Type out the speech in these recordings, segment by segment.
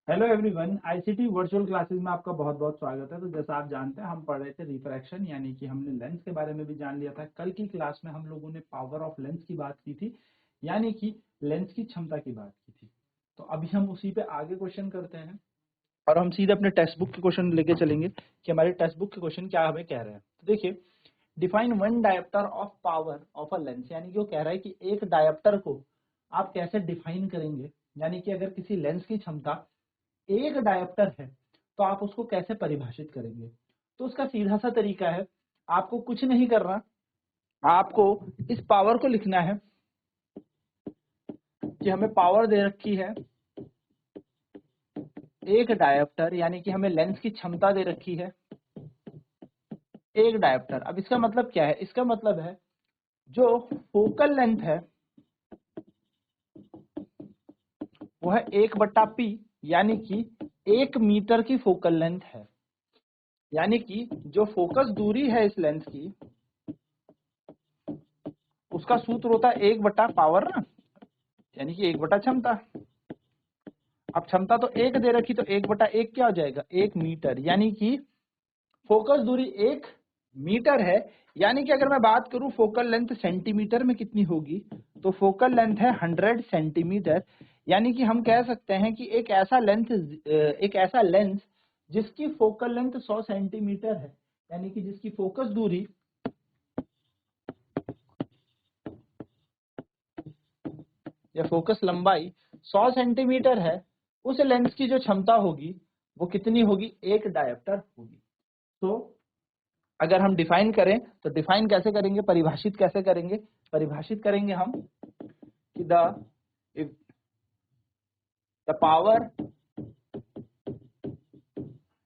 Hello everyone, ICT virtual classes में आपका बहुत बहुत स्वागत है। तो जैसा आप जानते हैं, हम पढ़ रहे थे रिफ्रैक्शन, यानी कि हमने लेंस के बारे में भी जान लिया था। कल की क्लास में हम लोगों ने पावर ऑफ लेंस की बात की थी, यानी कि लेंस की क्षमता की बात की थी। तो अभी हम उसी पे आगे क्वेश्चन करते हैं और हम सीधे अपने टेक्स्ट बुक के क्वेश्चन लेके चलेंगे कि हमारे टेक्स्ट बुक के क्वेश्चन क्या हमें कह रहे हैं। तो देखिए, define one dioptre of power of a lens, यानी कि वो कह रहा है कि एक डायोप्टर को आप कैसे डिफाइन करेंगे, यानी कि अगर किसी लेंस की क्षमता एक डायोप्टर है तो आप उसको कैसे परिभाषित करेंगे। तो उसका सीधा सा तरीका है, आपको कुछ नहीं करना, आपको इस पावर को लिखना है कि हमें पावर दे रखी है एक डायोप्टर, यानी कि हमें लेंस की क्षमता दे रखी है एक डायोप्टर। अब इसका मतलब क्या है? इसका मतलब है जो फोकल लेंथ है वो है 1/p, यानी कि 1 मीटर की फोकल लेंथ है। यानी कि जो फोकस दूरी है इस लेंस की, उसका सूत्र होता है 1/पावर ना, यानी कि 1/क्षमता। अब क्षमता तो 1 दे रखी, तो 1/1 क्या हो जाएगा? 1 मीटर, यानी कि फोकस दूरी 1 मीटर है। यानी कि अगर मैं बात करूं फोकल लेंथ सेंटीमीटर में कितनी होगी, तो फोकल लेंथ है 100 सेंटीमीटर। यानी कि हम कह सकते हैं कि एक ऐसा लेंस जिसकी फोकल लेंथ 100 सेंटीमीटर है, यानी कि जिसकी फोकस दूरी या फोकस लंबाई 100 सेंटीमीटर है, उस लेंस की जो क्षमता होगी वो कितनी होगी? एक डायोप्टर होगी। तो अगर हम डिफाइन करें तो डिफाइन कैसे करेंगे, परिभाषित कैसे करेंगे? परिभाषित करेंगे हम कि द पावर,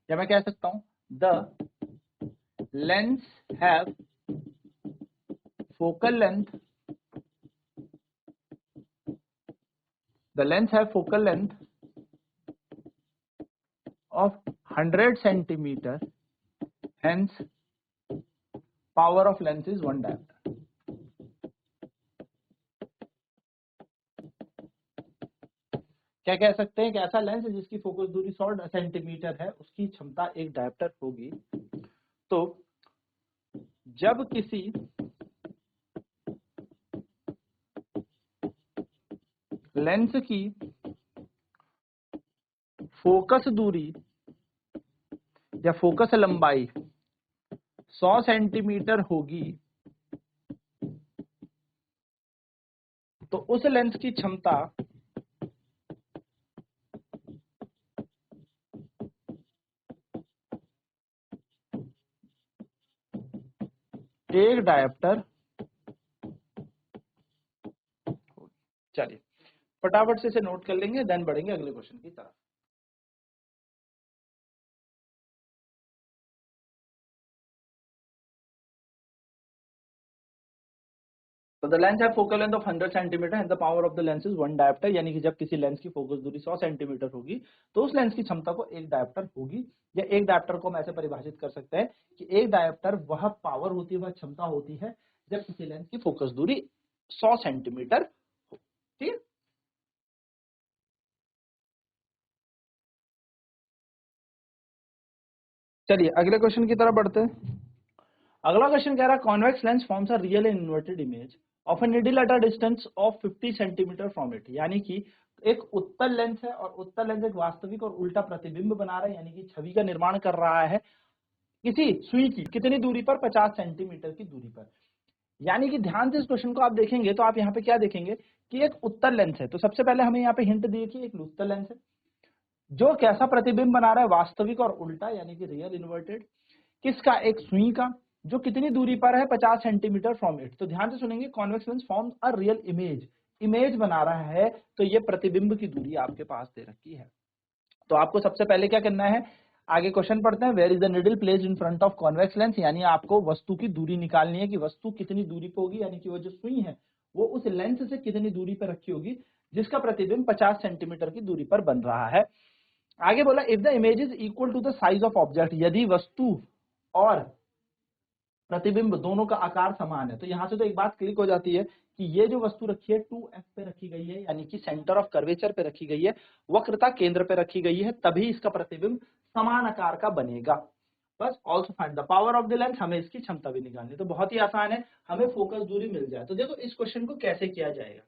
या मैं कह सकता हूं the lens have focal length, the lens have focal length of 100 centimetre, hence power of lens is 1 dioptre. क्या कह सकते हैं कि ऐसा लेंस है जिसकी फोकस दूरी 100 सेंटीमीटर है, उसकी क्षमता एक डायोप्टर होगी। तो जब किसी लेंस की फोकस दूरी या फोकस लंबाई 100 सेंटीमीटर होगी, तो उस लेंस की क्षमता एक डायोप्टर होगी। चलिए फटाफट से इसे नोट कर लेंगे, देन बढ़ेंगे अगले क्वेश्चन की तरफ। तो द लेंस है focal length of 100 centimetre and the power of the lens is 1 dioptre, यानी कि जब किसी लेंस की फोकस दूरी 100 सेंटीमीटर होगी तो उस लेंस की क्षमता को एक डायोप्टर होगी। या एक डायोप्टर को हम ऐसे परिभाषित कर सकते हैं कि एक डायोप्टर वह पावर होती है, वह क्षमता होती है जब किसी लेंस की फोकस दूरी 100 सेंटीमीटर हो। ठीक है, चलिए अगले क्वेश्चन की तरफ बढ़ते हैं। अगला क्वेश्चन कह रहा है convex lens forms a real and inverted image of a needle at a distance of 50 centimetre from it, यानी कि एक उत्तल लेंस है और उत्तल लेंस एक वास्तविक और उल्टा प्रतिबिंब बना रहा है, यानी कि छवि का निर्माण कर रहा है किसी सुई की कितनी दूरी पर? 50 सेंटीमीटर की दूरी पर। यानी कि ध्यान से इस क्वेश्चन को आप देखेंगे तो आप यहाँ पे क्या देखेंगे कि एक उत्तल लेंस है। तो सबसे पहले हमें यहाँ पे हिंट दी कि एक उत्तल लेंस है जो कैसा प्रतिबिंब बना रहा है? वास्तविक और उल्टा, यानी कि रियल इन्वर्टेड। किसका? एक सुई का, जो कितनी दूरी पर है? 50 सेंटीमीटर फ्रॉम इट। तो ध्यान से सुनेंगे, convex lens forms a real image, image बना रहा है, तो ये प्रतिबिंब की दूरी आपके पास दे रखी है। तो आपको सबसे पहले क्या करना है, आगे क्वेश्चन पढ़ते हैं। Where is the needle placed in front of convex lens, यानी आपको वस्तु की दूरी निकालनी है कि वस्तु कितनी दूरी पर होगी, यानी कि वो जो सुई है वो उस लेंस से कितनी दूरी पर रखी होगी जिसका प्रतिबिंब 50 सेंटीमीटर की दूरी पर बन रहा है। आगे बोला if the image is equal to the size of object, यदि वस्तु और प्रतिबिंब दोनों का आकार समान है। तो यहाँ से तो एक बात क्लिक हो जाती है कि ये जो वस्तु रखी है 2f पे रखी गई है, यानी कि सेंटर ऑफ कर्वेचर पे रखी गई है, वक्रता केंद्र पे रखी गई है, तभी इसका प्रतिबिंब समान आकार का बनेगा। बस also find the power of the lens, हमें इसकी क्षमता भी निकालनी। तो बहुत ही आसान है, हमें फोकस दूरी मिल जाए। तो देखो इस क्वेश्चन को कैसे किया जाएगा।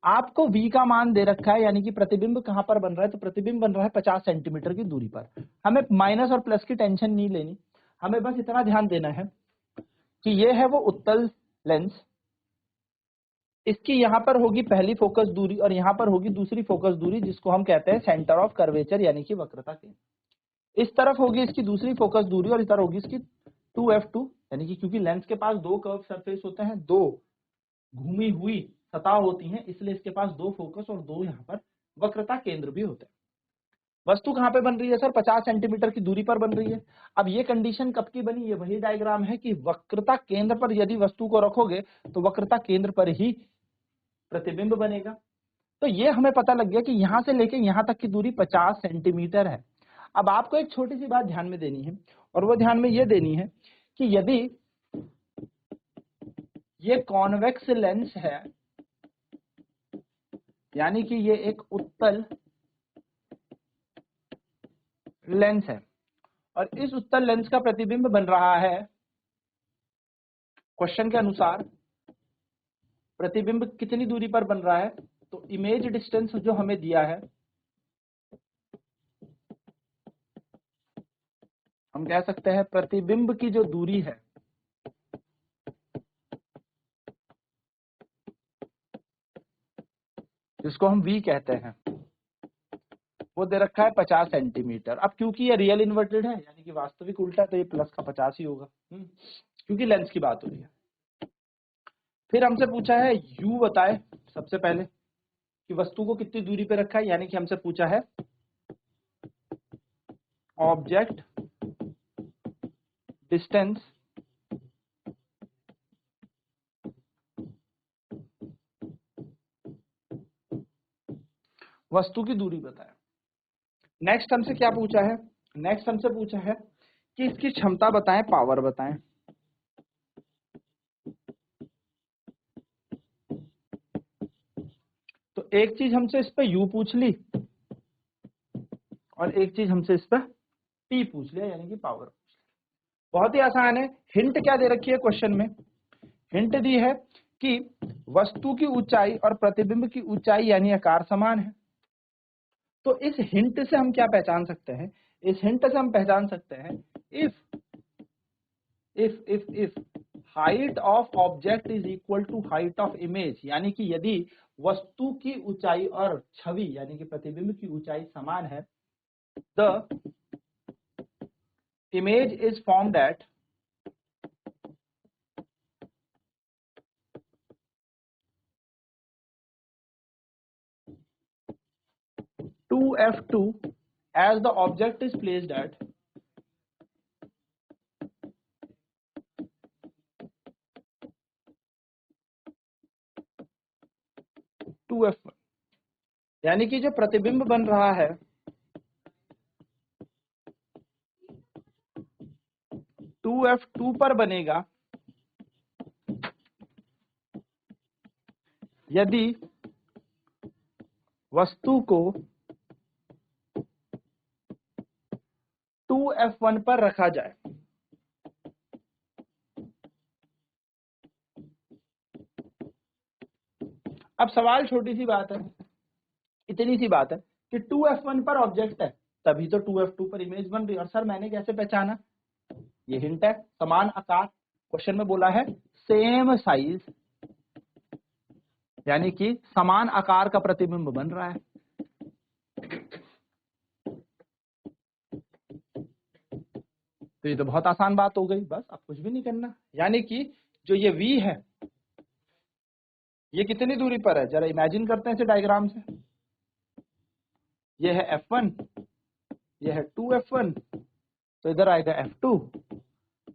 आपको v का मान दे रखा है, यानी कि प्रतिबिंब कहां पर बन रहा है, तो प्रतिबिंब बन रहा है 50 सेंटीमीटर की दूरी पर। हमें माइनस और प्लस की टेंशन नहीं लेनी, हमें बस इतना ध्यान देना है कि ये है वो उत्तल लेंस, इसकी यहां पर होगी पहली फोकस दूरी और यहां पर होगी दूसरी फोकस दूरी, जिसको हम कहते हैं सेंटर ऑफ कर्वेचर यानी कि वक्रता केंद्र। इस तरफ होगी इसकी दूसरी फोकस दूरी और इस तरफ होगी इसकी 2f2, यानी कि क्योंकि लेंस के पास दो कर्व सरफेस होते हैं, दो घूमी हुई सतह होती हैं, इसलिए इसके पास दो फोकस और दो यहाँ पर वक्रता केंद्र भी होते हैं। वस्तु कहां पे बन रही है सर, 50 सेंटीमीटर की दूरी पर बन रही है। अब ये कंडीशन कब की बनी, ये वही डायग्राम है कि वक्रता केंद्र पर यदि वस्तु को रखोगे तो वक्रता केंद्र पर ही प्रतिबिंब बनेगा। तो ये हमें पता लग गया कि यहां से लेके यहां तक की दूरी 50 सेंटीमीटर है। अब आपको एक छोटी सी बात ध्यान में देनी है, और वो ध्यान में ये देनी है कि यदि ये कॉन्वेक्स लेंस है, यानी कि ये एक उत्तल लेंस है और इस उत्तल लेंस का प्रतिबिंब बन रहा है, क्वेश्चन के अनुसार प्रतिबिंब कितनी दूरी पर बन रहा है, तो इमेज डिस्टेंस जो हमें दिया है, हम कह सकते हैं प्रतिबिंब की जो दूरी है, जिसको हम v कहते हैं, वो दे रखा है 50 सेंटीमीटर। अब क्योंकि ये रियल इन्वर्टेड है, यानी कि वास्तविक उल्टा है, तो ये प्लस का 50 ही होगा, क्योंकि लेंस की बात हो रही है। फिर हमसे पूछा है u बताए सबसे पहले कि वस्तु को कितनी दूरी पे रखा है, यानी कि हमसे पूछा है ऑब्जेक्ट डिस्टेंस वस्तु की दूरी बताए। नेक्स्ट हमसे क्या पूछा है, नेक्स्ट हमसे पूछा है कि इसकी क्षमता बताएं, पावर बताएं। तो एक चीज हमसे इस पे u पूछ ली और एक चीज हमसे इस पे p पूछ लिया, यानी कि पावर पूछ ली। बहुत ही आसान है। हिंट क्या दे रखी है क्वेश्चन में, हिंट दी है कि वस्तु की ऊंचाई और प्रतिबिंब की ऊंचाई यानी आकार समान है। तो इस हिंट से हम क्या पहचान सकते हैं, इस हिंट से हम पहचान सकते हैं if height of object is equal to height of image, यानी कि यदि वस्तु की ऊंचाई और छवि यानी कि प्रतिबिंब की ऊंचाई समान है, the image is formed at two f2 as the object is placed at 2f1, यानी कि जो प्रतिबिंब बन रहा है 2f2 पर बनेगा यदि वस्तु को 2f1 पर रखा जाए। अब सवाल छोटी सी बात है, इतनी सी बात है कि 2f1 पर ऑब्जेक्ट है, तभी तो 2f2 पर इमेज बन रही है। और सर मैंने कैसे पहचाना, ये हिंट है, समान आकार, क्वेश्चन में बोला है सेम साइज, यानी कि समान आकार का प्रतिबिंब बन रहा है। तो ये तो बहुत आसान बात हो गई, बस अब कुछ भी नहीं करना। यानी कि जो ये v है, ये कितनी दूरी पर है, जरा इमेजिन करते हैं इसे डायग्राम से। ये है f1, ये है 2f1, तो इधर आएगा f2,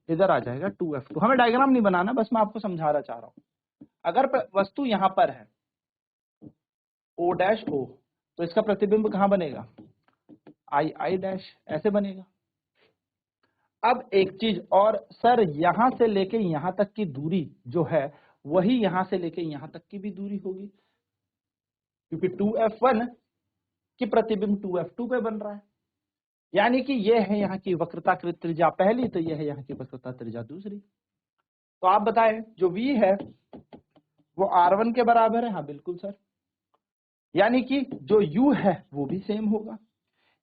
इधर आ जाएगा 2f2। हमें डायग्राम नहीं बनाना, बस मैं आपको समझाना चाह रहा हूं। अगर वस्तु यहां पर है o डैश o, तो इसका प्रतिबिंब कहां बनेगा, i i डैश, ऐसे बनेगा। अब एक चीज और सर, यहां से लेके यहां तक की दूरी जो है वही यहां से लेके यहां तक की भी दूरी होगी, क्योंकि 2f1 की प्रतिबिंब 2f2 पे बन रहा है। यानी कि ये है यहाँ की वक्रताकृत त्रिज्या पहली, तो ये है यहाँ की वक्रता त्रिज्या दूसरी। तो आप बताएं जो v है वो r1 के बराबर है? हाँ बिल्कुल सर। यानी कि जो u है वो भी सेम होगा।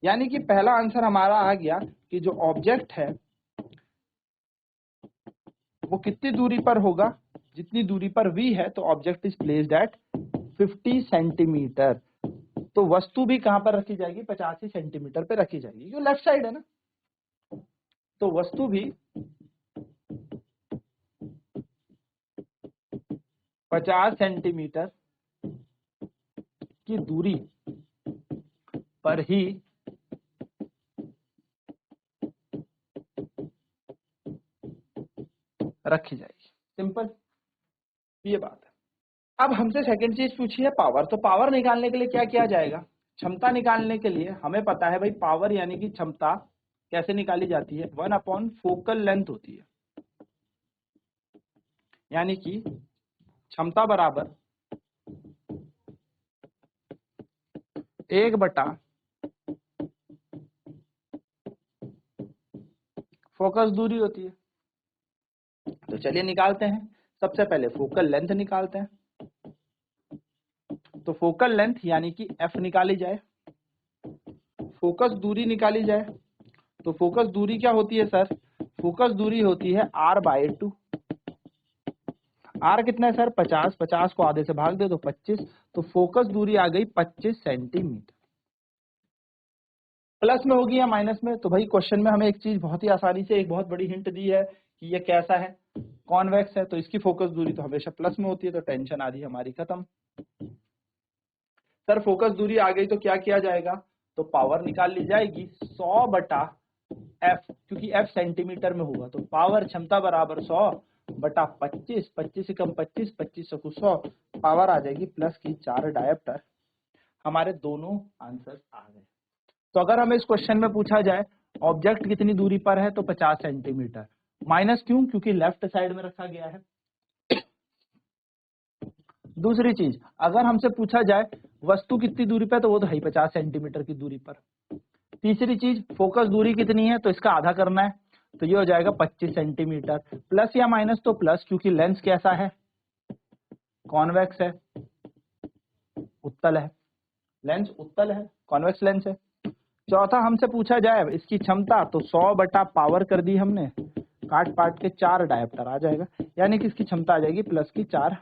यानी कि पहला आंसर हमारा आ गया कि जो ऑब्जेक्ट है वो कितनी दूरी पर होगा, जितनी दूरी पर v है, तो object is placed at 50 centimetre. तो वस्तु भी कहां पर रखी जाएगी? 85 सेंटीमीटर पे रखी जाएगी, जो लेफ्ट साइड है ना। तो वस्तु भी 50 सेंटीमीटर की दूरी पर ही रखी जाएगी। सिंपल, ये बात है। अब हमसे सेकंड चीज पूछी है पावर। तो पावर निकालने के लिए क्या किया जाएगा? क्षमता निकालने के लिए हमें पता है भाई, पावर यानी कि क्षमता कैसे निकाली जाती है? 1 फोकल लेंथ होती है। यानी कि क्षमता बराबर 1/, फोकस दूरी होती है। तो चलिए निकालते हैं। सबसे पहले फोकल लेंथ निकालते हैं। तो फोकल लेंथ यानी कि f निकाली जाए, फोकस दूरी निकाली जाए। तो फोकस दूरी क्या होती है सर? फोकस दूरी होती है r/2। r कितना है सर? 50। 50 को आधे से भाग दे दो 25। तो फोकस दूरी आ गई 25 सेंटीमीटर। प्लस में होगी या माइनस में? तो भाई क्वेश्चन में हमें एक चीज बहुत ही आसानी से, एक बहुत बड़ी हिंट दी है कि ये कैसा है, कॉन्वेक्स है, तो इसकी फोकस दूरी तो हमेशा प्लस में होती है। तो टेंशन आधी हमारी खत्म। सर फोकस दूरी आ गई तो क्या किया जाएगा? तो पावर निकाल ली जाएगी 100/f, क्योंकि f सेंटीमीटर में होगा। तो पावर क्षमता बराबर 100/25। 25 से कम 25, 25 से कुछ 100, पावर आ जाएगी प्लस की 4 डायोप्टर। हमारे दोनों आंसर आ गए। तो अगर हमें इस क्वेश्चन में पूछा जाए ऑब्जेक्ट कितनी दूरी पर है, तो 50 सेंटीमीटर। माइनस क्यों? क्योंकि लेफ्ट साइड में रखा गया है। दूसरी चीज, अगर हमसे पूछा जाए वस्तु कितनी दूरी पर है, तो वो तो है 50 सेंटीमीटर की दूरी पर। तीसरी चीज, फोकस दूरी कितनी है, तो इसका आधा करना है। तो ये हो जाएगा 25 सेंटीमीटर। प्लस या माइनस? तो प्लस, क्योंकि लेंस कैसा है? कॉन्वेक्स है, उत्तल है। लेंस उत्तल है, कॉन्वेक्स लेंस है। चौथा, हमसे पूछा जाए इसकी क्षमता, तो 100 पावर कर दी हमने, काट पाट के 4 डायोप्टर आ जाएगा। यानी कि इसकी क्षमता आ जाएगी प्लस की 4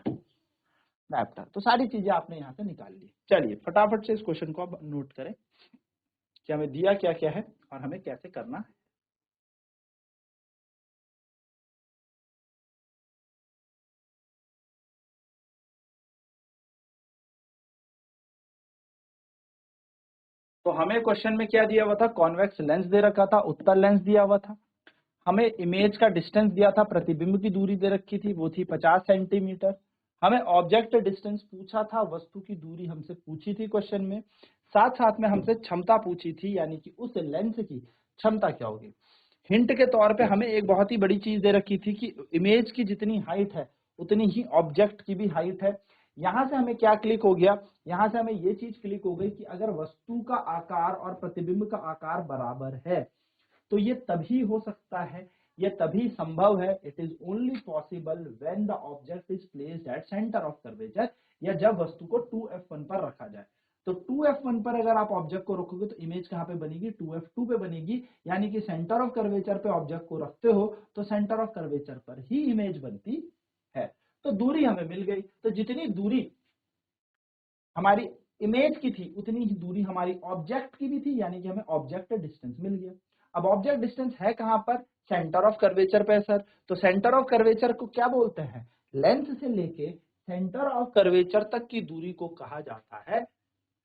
डायोप्टर। तो सारी चीजें आपने यहाँ से निकाल ली। चलिए फटाफट से इस क्वेश्चन को आप नोट करें कि हमें दिया क्या क्या है और हमें कैसे करना है। तो हमें क्वेश्चन में क्या दिया हुआ था? कॉन्वेक्स लेंस दे रखा था, उत्तल लेंस दिया हुआ था। हमें इमेज का डिस्टेंस दिया था, प्रतिबिंब की दूरी दे रखी थी, वो थी 50 सेंटीमीटर। हमें ऑब्जेक्ट डिस्टेंस पूछा था, वस्तु की दूरी हमसे पूछी थी क्वेश्चन में। साथ साथ में हमसे क्षमता पूछी थी, यानी कि उस लेंस की क्षमता क्या होगी। हिंट के तौर पे हमें एक बहुत ही बड़ी चीज दे रखी थी कि इमेज की जितनी हाइट है उतनी ही ऑब्जेक्ट की भी हाइट है। यहां से हमें क्या क्लिक हो गया? यहां से हमें ये चीज क्लिक हो गई कि अगर वस्तु का आकार और प्रतिबिंब का आकार बराबर है तो ये तभी हो सकता है, ये तभी संभव है, it is only possible when the object is placed at centre of curvature, या जब वस्तु को 2f1 पर रखा जाए। तो 2f1 पर अगर आप ऑब्जेक्ट को रखोगे तो इमेज कहां पे बनेगी? 2f2 पे बनेगी। यानी कि सेंटर ऑफ कर्वेचर पे ऑब्जेक्ट को रखते हो तो सेंटर ऑफ कर्वेचर पर ही इमेज बनती है। तो दूरी हमें मिल गई। तो जितनी दूरी हमारी इमेज की थी उतनी ही दूरी हमारी ऑब्जेक्ट की भी थी, यानी कि हमें ऑब्जेक्ट डिस्टेंस मिल गया। अब ऑब्जेक्ट डिस्टेंस है कहां पर? सेंटर ऑफ कर्वेचर पे सर। तो सेंटर ऑफ कर्वेचर को क्या बोलते हैं? लेंथ से लेके सेंटर ऑफ कर्वेचर तक की दूरी को कहा जाता है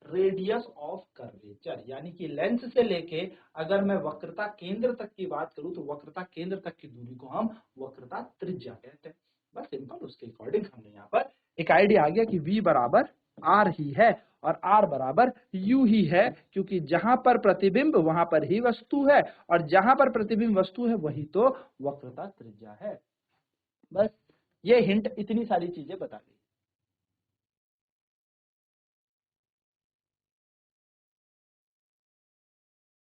रेडियस ऑफ कर्वेचर। यानी कि लेंथ से लेके अगर मैं वक्रता केंद्र तक की बात करूं तो वक्रता केंद्र तक की दूरी को हम वक्रता त्रिज्या कहते हैं। बस सिंपल, उसके अकॉर्डिंग हमने यहाँ पर एक आइडिया आ गया कि v बराबर आर ही है और आर बराबर यू ही है, क्योंकि जहां पर प्रतिबिंब वहां पर ही वस्तु है और जहां पर प्रतिबिंब वस्तु है वही तो वक्रता त्रिज्या है। बस ये हिंट इतनी सारी चीजें बता दी।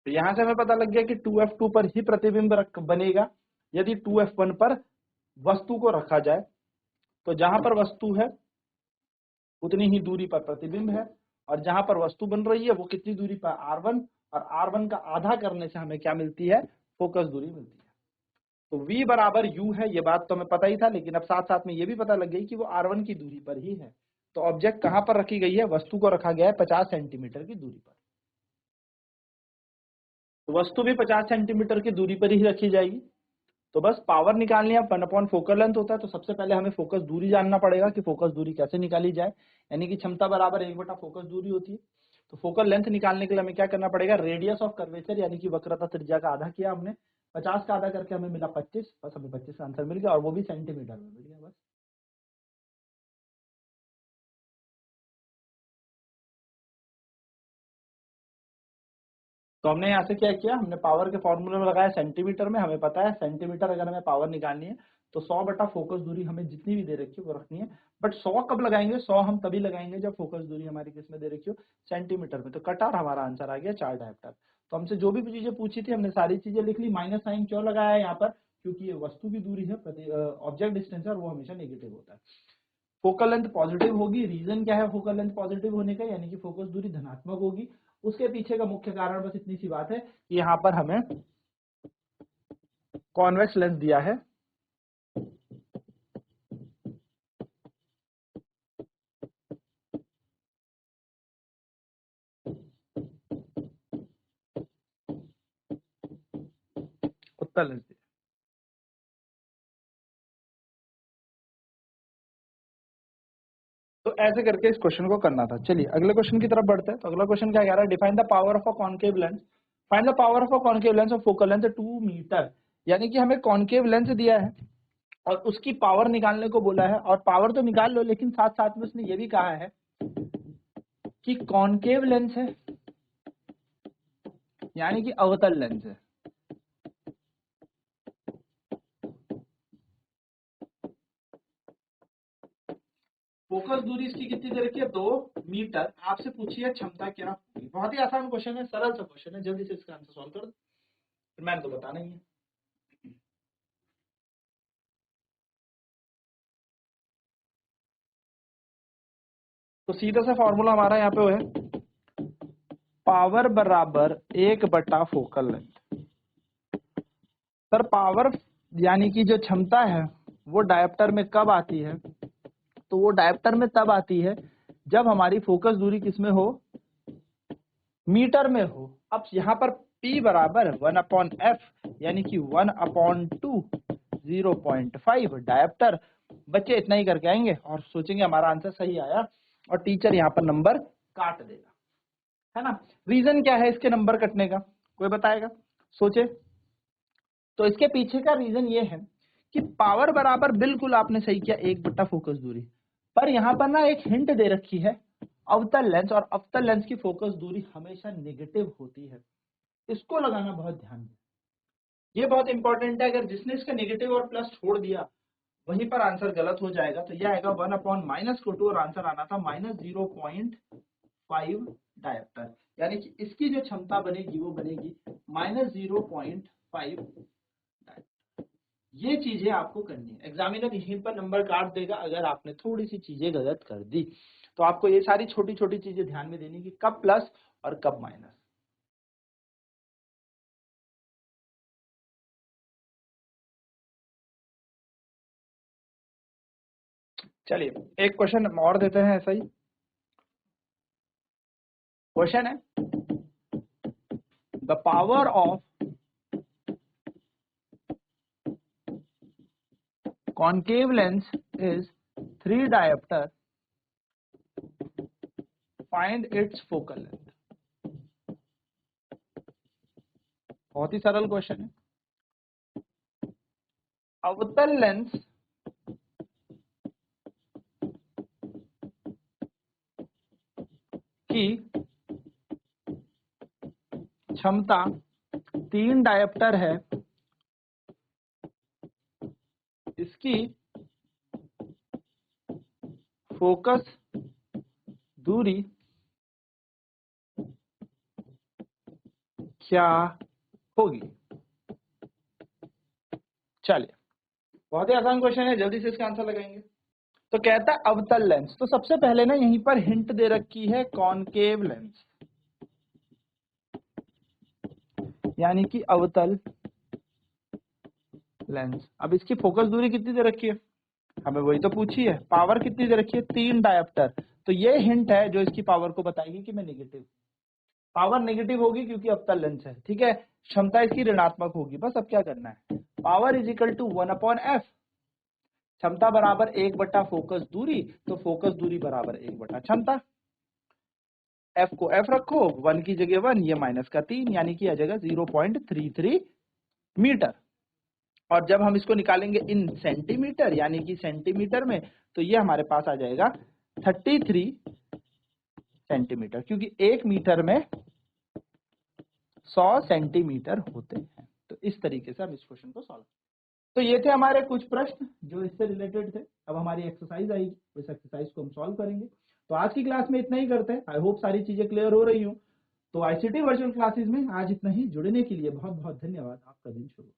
तो यहां से हमें पता लग गया कि 2f2 पर ही प्रतिबिंब बनेगा यदि 2f1 पर वस्तु को रखा जाए। तो जहां पर वस्तु है उतनी ही दूरी पर प्रतिबिंब है और जहां पर वस्तु बन रही है वो कितनी दूरी पर r1, और r1 का आधा करने से हमें क्या मिलती है, फोकस दूरी मिलती है। तो v बराबर u है, ये बात तो हमें पता ही था, लेकिन अब साथ साथ में ये भी पता लग गई कि वो r1 की दूरी पर ही है। तो ऑब्जेक्ट कहां पर रखी गई है, वस्तु को रखा गया है 50 सेंटीमीटर की दूरी पर। तो वस्तु भी 50 सेंटीमीटर की दूरी पर ही रखी जाएगी। तो बस पावर निकालनी है, 1 फोकल लेंथ होता है। तो सबसे पहले हमें फोकस दूरी जानना पड़ेगा कि फोकस दूरी कैसे निकाली जाए, यानी कि क्षमता बराबर 1 फोकस दूरी होती है। तो फोकल लेंथ निकालने के लिए हमें क्या करना पड़ेगा, रेडियस ऑफ कर्वेचर यानी कि वक्रता त्रिज्या का आधा किया हमने, 50 का आधा करके हमें मिला 25, बस हमें 25 का आंसर मिल गया और वो भी सेंटीमीटर में मिल गया बस। तो हमने यहाँ से क्या किया, हमने पावर के फॉर्मूले में लगाया सेंटीमीटर में, हमें पता है सेंटीमीटर अगर हमें पावर निकालनी है तो 100 बटा फोकस दूरी हमें जितनी भी दे रखी है वो रखनी है। बट 100 कब लगाएंगे, 100 हम तभी लगाएंगे जब फोकस दूरी हमारी किस में दे रखी हो, सेंटीमीटर में। तो कटार हमारा आंसर आ गया 4 डायप्टर। तो हमसे जो भी चीजें पूछी थी हमने सारी चीजें लिख ली। माइनस साइन क्यों लगाया है यहाँ पर, क्योंकि ये वस्तु की दूरी है, ऑब्जेक्ट डिस्टेंस है और वो हमेशा नेगेटिव होता है। फोकल लेंथ पॉजिटिव होगी, रीजन क्या है फोकल लेंथ पॉजिटिव होने का, यानी कि फोकस दूरी धनात्मक होगी। उसके पीछे का मुख्य कारण बस इतनी सी बात है कि यहाँ पर हमें कॉन्वेक्स लेंस दिया है। उत्तर लेंस दिया। तो ऐसे करके इस क्वेश्चन को करना था। चलिए अगले क्वेश्चन की तरफ बढ़ते हैं। तो अगला क्वेश्चन क्या कह रहा है, define the power of a concave lens, find the power of a concave lens of focal length 2 metre. यानी कि हमें कॉन्केव लेंस दिया है और उसकी पावर निकालने को बोला है, और पावर तो निकाल लो लेकिन साथ साथ में उसने ये भी कहा है कि कॉन्केव लेंस है यानी कि अवतल लेंस है। फोकस दूरी इसकी कितनी दे रखी है, 2 मीटर। आपसे पूछिए क्षमता क्या होगी। बहुत ही आसान क्वेश्चन है, सरल सा क्वेश्चन है, जल्दी से इसका आंसर सॉल्व कर दो, फिर मैंने तो बताना ही है। तो सीधा सा फॉर्मूला हमारा यहाँ पे वो है, पावर बराबर 1 बटा फोकल लेंथ। सर पावर यानी कि जो क्षमता है वो डायप्टर में कब आती है, तो वो डायप्टर में तब आती है जब हमारी फोकस दूरी किसमें हो, मीटर में हो। अब यहाँ पर P बराबर 1/f यानी कि 1/2, 0.5 डायप्टर। बच्चे इतना ही करके आएंगे और सोचेंगे हमारा आंसर सही आया और टीचर यहाँ पर नंबर काट देगा, है ना। रीजन क्या है इसके नंबर कटने का, कोई बताएगा, सोचे। तो इसके पीछे का रीजन ये है कि पावर बराबर बिल्कुल आपने सही किया 1 बटा फोकस दूरी, पर यहाँ पर ना एक हिंट दे रखी है अवतल लेंस, और अवतल लेंस की फोकस दूरी हमेशा नेगेटिव होती है। इसको लगाना बहुत ध्यान दें, ये बहुत इंपॉर्टेंट है। अगर जिसने इसका नेगेटिव और प्लस छोड़ दिया वहीं पर आंसर गलत हो जाएगा। तो यह आएगा 1/-√2 और आंसर आना था -0.5 डायप्टर, यानी कि इसकी जो क्षमता बनेगी वो बनेगी -0.5 डायप्टर। ये चीजें आपको करनी है, एग्जामिनर यहीं पर नंबर काट देगा अगर आपने थोड़ी सी चीजें गलत कर दी। तो आपको ये सारी छोटी छोटी चीजें ध्यान में देनी कि कब प्लस और कब माइनस। चलिए एक क्वेश्चन और देते हैं ऐसा ही। क्वेश्चन है, the power of concave lens is 3 diopter, find its focal length। बहुत ही सरल क्वेश्चन है। अवतल लेंस क्षमता 3 डायप्टर है, इसकी फोकस दूरी क्या होगी? चलिए, बहुत ही आसान क्वेश्चन है, जल्दी से इसका आंसर लगाएंगे। तो कहता है अवतल लेंस, तो सबसे पहले ना यहीं पर हिंट दे रखी है कॉनकेव लेंस, यानी कि अवतल लेंस। अब इसकी फोकस दूरी कितनी दे रखी है, हमें वही तो पूछी है। पावर कितनी दे रखी है, 3 डायप्टर। तो ये हिंट है जो इसकी पावर को बताएगी कि मैं नेगेटिव, पावर नेगेटिव होगी क्योंकि अवतल लेंस है, ठीक है। क्षमता इसकी ऋणात्मक होगी। बस अब क्या करना है, power is equal to 1/f, क्षमता बराबर 1 बटा फोकस दूरी, तो फोकस दूरी बराबर 1 बटा क्षमता। एफ को एफ रखो, 1 की जगह 1, ये माइनस का 3, यानी कि आ जाएगा 0.33 मीटर। और जब हम इसको निकालेंगे इन सेंटीमीटर, यानी कि सेंटीमीटर में, तो ये हमारे पास आ जाएगा 33 सेंटीमीटर, क्योंकि 1 मीटर में 100 सेंटीमीटर होते हैं। तो इस तरीके से हम इस क्वेश्चन को सॉल्व। तो ये थे हमारे कुछ प्रश्न जो इससे रिलेटेड थे। अब हमारी एक्सरसाइज आएगी, इस एक्सरसाइज को हम सॉल्व करेंगे। तो आज की क्लास में इतना ही करते हैं। आई होप सारी चीजें क्लियर हो रही हूँ। तो आईसीटी वर्चुअल क्लासेस में आज इतना ही। जुड़ने के लिए बहुत बहुत धन्यवाद। आपका दिन शुभ हो।